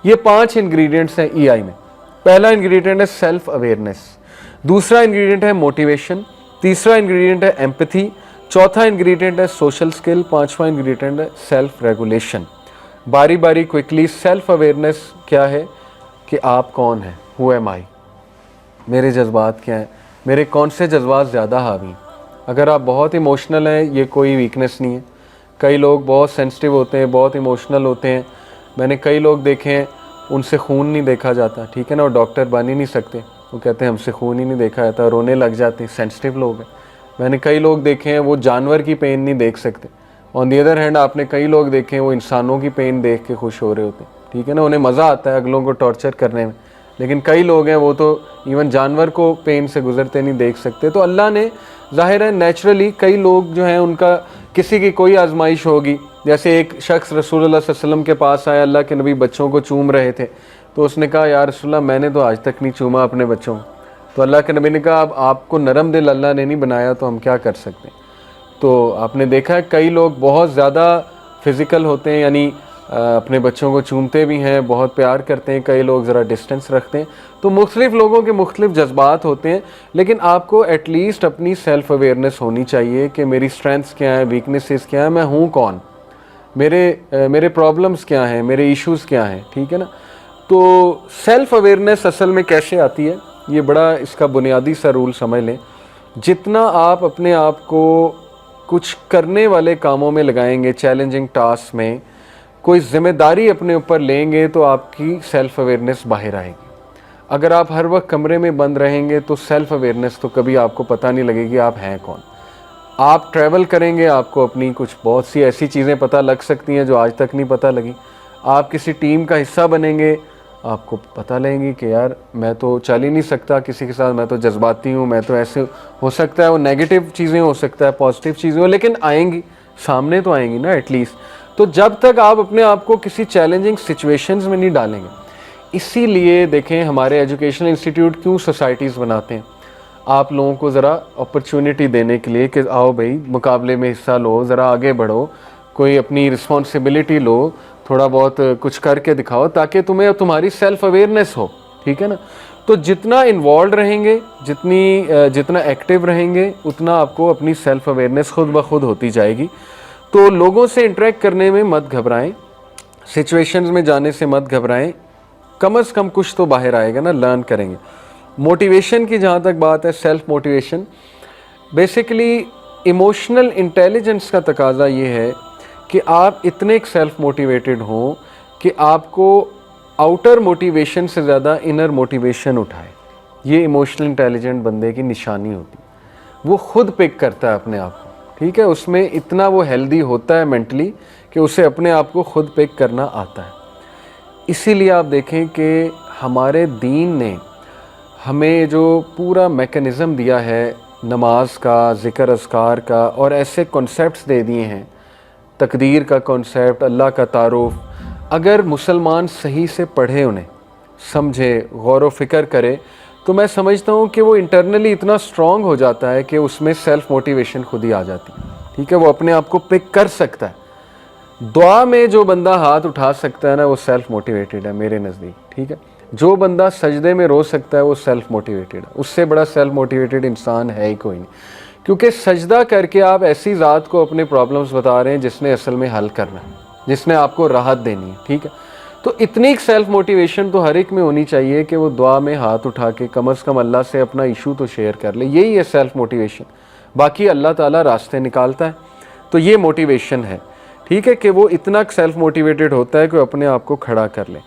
یہ 5 انگریڈینٹس ہیں EI میں. پہلا انگریڈینٹ ہے سیلف اویئرنیس, دوسرا انگریڈینٹ ہے موٹیویشن, تیسرا انگریڈینٹ ہے ایمپتھی, چوتھا انگریڈینٹ ہے سوشل سکل, پانچواں انگریڈینٹ ہے سیلف ریگولیشن. باری باری کوئکلی. سیلف اویئرنیس کیا ہے کہ آپ کون ہیں, ہو ایم آئی, میرے جذبات کیا ہیں, میرے کون سے جذبات زیادہ حاوی ہیں. اگر آپ بہت ایموشنل ہیں یہ کوئی ویکنیس نہیں ہے. کئی لوگ بہت سینسٹیو ہوتے ہیں, بہت ایموشنل ہوتے ہیں. میں نے کئی لوگ دیکھے ہیں ان سے خون نہیں دیکھا جاتا, ٹھیک ہے نا, اور ڈاکٹر بن ہی نہیں سکتے, وہ کہتے ہیں ہم سے خون ہی نہیں دیکھا جاتا, رونے لگ جاتے ہیں, سینسٹیو لوگ ہیں. میں نے کئی لوگ دیکھے ہیں وہ جانور کی پین نہیں دیکھ سکتے. آن دی ادر ہینڈ آپ نے کئی لوگ دیکھے ہیں وہ انسانوں کی پین دیکھ کے خوش ہو رہے ہوتے ہیں, ٹھیک ہے نا, انہیں مزہ آتا ہے اگلوں کو ٹارچر کرنے میں. لیکن کئی لوگ ہیں وہ تو ایون جانور کو پین سے گزرتے نہیں دیکھ سکتے. تو اللہ نے ظاہر ہے نیچرلی کئی لوگ جو ہیں ان کا کسی کی کوئی آزمائش ہوگی. جیسے ایک شخص رسول اللہ صلی اللہ علیہ وسلم کے پاس آیا, اللہ کے نبی بچوں کو چوم رہے تھے, تو اس نے کہا یا رسول اللہ میں نے تو آج تک نہیں چوما اپنے بچوں کو. تو اللہ کے نبی نے کہا اب آپ کو نرم دل اللہ نے نہیں بنایا تو ہم کیا کر سکتے ہیں. تو آپ نے دیکھا ہے کئی لوگ بہت زیادہ فزیکل ہوتے ہیں, یعنی اپنے بچوں کو چومتے بھی ہیں, بہت پیار کرتے ہیں. کئی لوگ ذرا ڈسٹنس رکھتے ہیں. تو مختلف لوگوں کے مختلف جذبات ہوتے ہیں, لیکن آپ کو ایٹ لیسٹ اپنی سیلف اویئرنیس ہونی چاہیے کہ میری اسٹرینتھس کیا ہیں, ویکنیسز کیا ہیں, میں ہوں کون, میرے پرابلمس کیا ہیں, میرے ایشوز کیا ہیں, ٹھیک ہے نا. تو سیلف اویئرنیس اصل میں کیسے آتی ہے, یہ بڑا اس کا بنیادی سا رول سمجھ لیں. جتنا آپ اپنے آپ کو کچھ کرنے والے کاموں میں لگائیں گے, چیلنجنگ ٹاسک میں کوئی ذمہ داری اپنے اوپر لیں گے, تو آپ کی سیلف اویئرنیس باہر آئے گی. اگر آپ ہر وقت کمرے میں بند رہیں گے تو سیلف اویئرنیس تو کبھی آپ کو پتہ نہیں لگے گی آپ ہیں کون. آپ ٹریول کریں گے, آپ کو اپنی کچھ بہت سی ایسی چیزیں پتہ لگ سکتی ہیں جو آج تک نہیں پتہ لگی. آپ کسی ٹیم کا حصہ بنیں گے, آپ کو پتہ لگیں گی کہ یار میں تو چل ہی نہیں سکتا کسی کے ساتھ, میں تو جذباتی ہوں, میں تو ایسے. ہو سکتا ہے وہ نیگیٹو چیزیں, ہو سکتا ہے پازیٹیو چیزیں ہو, لیکن آئیں گی, سامنے تو آئیں گی نا ایٹ لیسٹ. تو جب تک آپ اپنے آپ کو کسی چیلنجنگ سچویشنز میں نہیں ڈالیں گے. اسی لیے دیکھیں ہمارے ایجوکیشنل انسٹیٹیوٹ کیوں سوسائٹیز بناتے ہیں, آپ لوگوں کو ذرا اپرچونٹی دینے کے لیے کہ آؤ بھائی مقابلے میں حصہ لو, ذرا آگے بڑھو, کوئی اپنی رسپانسبلٹی لو, تھوڑا بہت کچھ کر کے دکھاؤ تاکہ تمہیں تمہاری سیلف اویئرنیس ہو, ٹھیک ہے نا. تو جتنا انوالوڈ رہیں گے, جتنا ایکٹیو رہیں گے, اتنا آپ کو اپنی سیلف اویئرنیس خود بخود ہوتی جائے گی. تو لوگوں سے انٹریکٹ کرنے میں مت گھبرائیں, سچویشنز میں جانے سے مت گھبرائیں, کم از کم کچھ تو باہر آئے گا نا, لرن کریں گے. موٹیویشن کی جہاں تک بات ہے, self motivation basically emotional intelligence کا تقاضا یہ ہے کہ آپ اتنے سیلف موٹیویٹڈ ہوں کہ آپ کو آؤٹر موٹیویشن سے زیادہ انر موٹیویشن اٹھائے. یہ ایموشنل انٹیلیجنٹ بندے کی نشانی ہوتی ہے, وہ خود پک کرتا ہے اپنے آپ کو, ٹھیک ہے, اس میں اتنا وہ ہیلدی ہوتا ہے مینٹلی کہ اسے اپنے آپ کو خود پک کرنا آتا ہے. اسی لیے آپ دیکھیں کہ ہمارے دین نے ہمیں جو پورا میکانزم دیا ہے نماز کا, ذکر اذکار کا, اور ایسے کنسیپٹس دے دیے ہیں, تقدیر کا کنسیپٹ, اللہ کا تعارف, اگر مسلمان صحیح سے پڑھے, انہیں سمجھے, غور و فکر کرے, تو میں سمجھتا ہوں کہ وہ انٹرنلی اتنا اسٹرانگ ہو جاتا ہے کہ اس میں سیلف موٹیویشن خود ہی آ جاتی ہے, ٹھیک ہے, وہ اپنے آپ کو پک کر سکتا ہے. دعا میں جو بندہ ہاتھ اٹھا سکتا ہے نا وہ سیلف موٹیویٹڈ ہے میرے نزدیک, ٹھیک ہے. جو بندہ سجدے میں رو سکتا ہے وہ سیلف موٹیویٹڈ ہے, اس سے بڑا سیلف موٹیویٹڈ انسان ہے ہی کوئی نہیں. کیونکہ سجدہ کر کے آپ ایسی ذات کو اپنے پرابلمس بتا رہے ہیں جس نے اصل میں حل کرنا ہے, جس نے آپ کو راحت دینی ہے, ٹھیک ہے. تو اتنی سیلف موٹیویشن تو ہر ایک میں ہونی چاہیے کہ وہ دعا میں ہاتھ اٹھا کے کم از کم اللہ سے اپنا ایشو تو شیئر کر لے. یہی ہے سیلف موٹیویشن, باقی اللہ تعالیٰ راستے نکالتا ہے. تو یہ موٹیویشن ہے, ٹھیک ہے, کہ وہ اتنا سیلف موٹیویٹڈ ہوتا ہے کہ وہ اپنے آپ کو کھڑا کر لے.